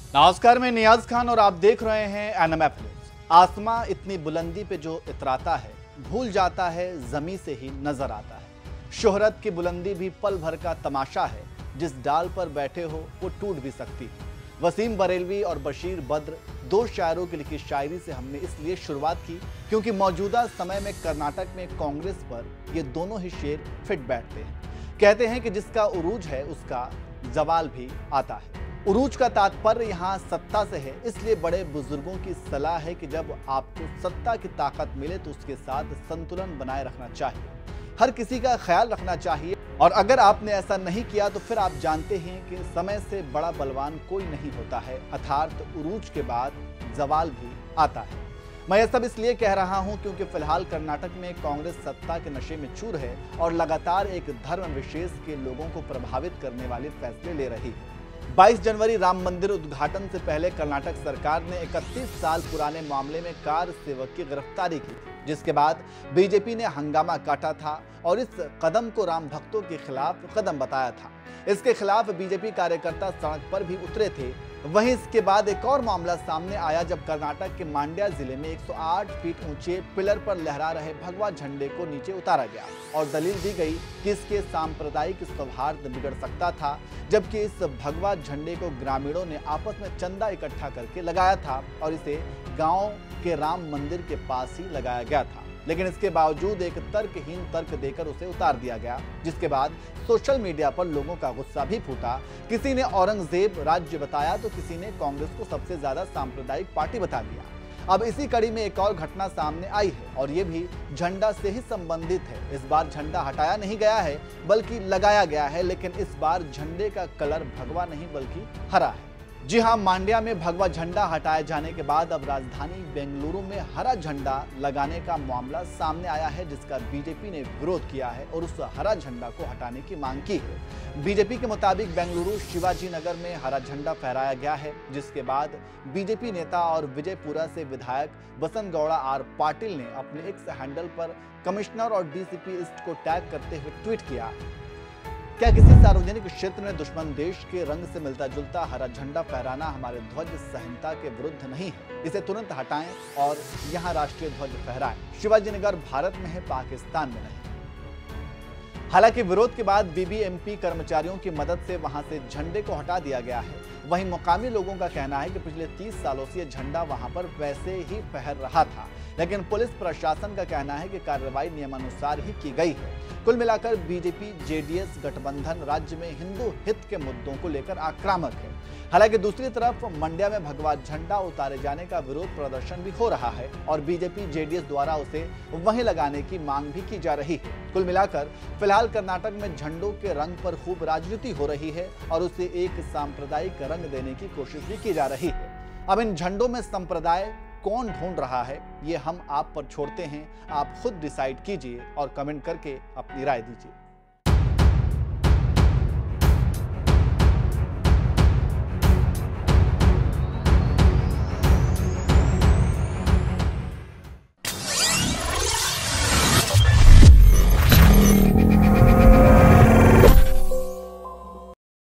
नमस्कार, मैं नियाज खान और आप देख रहे हैं एनएमएफ न्यूज। आसमां इतनी बुलंदी पे जो इतराता है भूल जाता है जमी से ही नजर आता है। शोहरत की बुलंदी भी पल भर का तमाशा है, जिस डाल पर बैठे हो वो टूट भी सकती है। वसीम बरेलवी और बशीर बद्र दो शायरों की लिखी शायरी से हमने इसलिए शुरुआत की क्योंकि मौजूदा समय में कर्नाटक में कांग्रेस पर ये दोनों ही शेर फिट बैठते हैं। कहते हैं कि जिसका उरूज है उसका जवाल भी आता है। उरूज का तात्पर्य यहाँ सत्ता से है, इसलिए बड़े बुजुर्गों की सलाह है कि जब आपको सत्ता की ताकत मिले तो उसके साथ संतुलन बनाए रखना चाहिए, हर किसी का ख्याल रखना चाहिए। और अगर आपने ऐसा नहीं किया तो फिर आप जानते हैं कि समय से बड़ा बलवान कोई नहीं होता है, अर्थात उरूज के बाद जवाल भी आता है। मैं यह सब इसलिए कह रहा हूं क्योंकि फिलहाल कर्नाटक में कांग्रेस सत्ता के नशे में चूर है और लगातार एक धर्म विशेष के लोगों को प्रभावित करने वाले फैसले ले रही है। 22 जनवरी राम मंदिर उद्घाटन से पहले कर्नाटक सरकार ने 31 साल पुराने मामले में कार सेवक की गिरफ्तारी की थी, जिसके बाद बीजेपी ने हंगामा काटा था और इस कदम को राम भक्तों के खिलाफ कदम बताया था। इसके खिलाफ बीजेपी कार्यकर्ता सड़क पर भी उतरे थे। वहीं इसके बाद एक और मामला सामने आया जब कर्नाटक के मांड्या जिले में 108 फीट ऊंचे पिलर पर लहरा रहे भगवा झंडे को नीचे उतारा गया और दलील दी गई कि इसके सांप्रदायिक सौहार्द बिगड़ सकता था, जबकि इस भगवा झंडे को ग्रामीणों ने आपस में चंदा इकट्ठा करके लगाया था और इसे गांव के राम मंदिर के पास ही लगाया गया था। लेकिन इसके बावजूद एक तर्कहीन तर्क देकर उसे उतार दिया गया, जिसके बाद सोशल मीडिया पर लोगों का गुस्सा भी फूटा। किसी ने औरंगजेब राज्य बताया तो किसी ने कांग्रेस को सबसे ज्यादा सांप्रदायिक पार्टी बता दिया। अब इसी कड़ी में एक और घटना सामने आई है और ये भी झंडा से ही संबंधित है। इस बार झंडा हटाया नहीं गया है बल्कि लगाया गया है, लेकिन इस बार झंडे का कलर भगवा नहीं बल्कि हरा है। जी हां, मांड्या में भगवा झंडा हटाए जाने के बाद अब राजधानी बेंगलुरु में हरा झंडा लगाने का मामला सामने आया है, जिसका बीजेपी ने विरोध किया है और उस हरा झंडा को हटाने की मांग की है। बीजेपी के मुताबिक बेंगलुरु शिवाजी नगर में हरा झंडा फहराया गया है, जिसके बाद बीजेपी नेता और विजयपुरा से विधायक बसंत गौड़ा आर पाटिल ने अपने एक्स हैंडल पर कमिश्नर और डीसीपी ईस्ट को टैग करते हुए ट्वीट किया, क्या किसी सार्वजनिक क्षेत्र में दुश्मन देश के रंग से मिलता जुलता हरा झंडा फहराना हमारे ध्वज संहिता के विरुद्ध नहीं है? इसे तुरंत हटाएं और यहां राष्ट्रीय ध्वज फहराएं। शिवाजीनगर भारत में है, पाकिस्तान में नहीं। हालांकि विरोध के बाद बीबीएमपी कर्मचारियों की मदद से वहां से झंडे को हटा दिया गया है। वहीं मुकामी लोगों का कहना है कि पिछले 30 सालों से यह झंडा वहां पर वैसे ही फहर रहा था, लेकिन पुलिस प्रशासन का कहना है कि कार्रवाई नियमानुसार ही की गई है। कुल मिलाकर बीजेपी जेडीएस गठबंधन राज्य में हिंदू हित के मुद्दों को लेकर आक्रामक है। हालांकि दूसरी तरफ मंड्या में भगवा झंडा उतारे जाने का विरोध प्रदर्शन भी हो रहा है और बीजेपी जेडीएस द्वारा उसे वहीं लगाने की मांग भी की जा रही है। कुल मिलाकर फिलहाल कर्नाटक में झंडों के रंग पर खूब राजनीति हो रही है और उसे एक सांप्रदायिक रंग देने की कोशिश भी की जा रही है। अब इन झंडों में संप्रदाय कौन ढूंढ रहा है, ये हम आप पर छोड़ते हैं। आप खुद डिसाइड कीजिए और कमेंट करके अपनी राय दीजिए।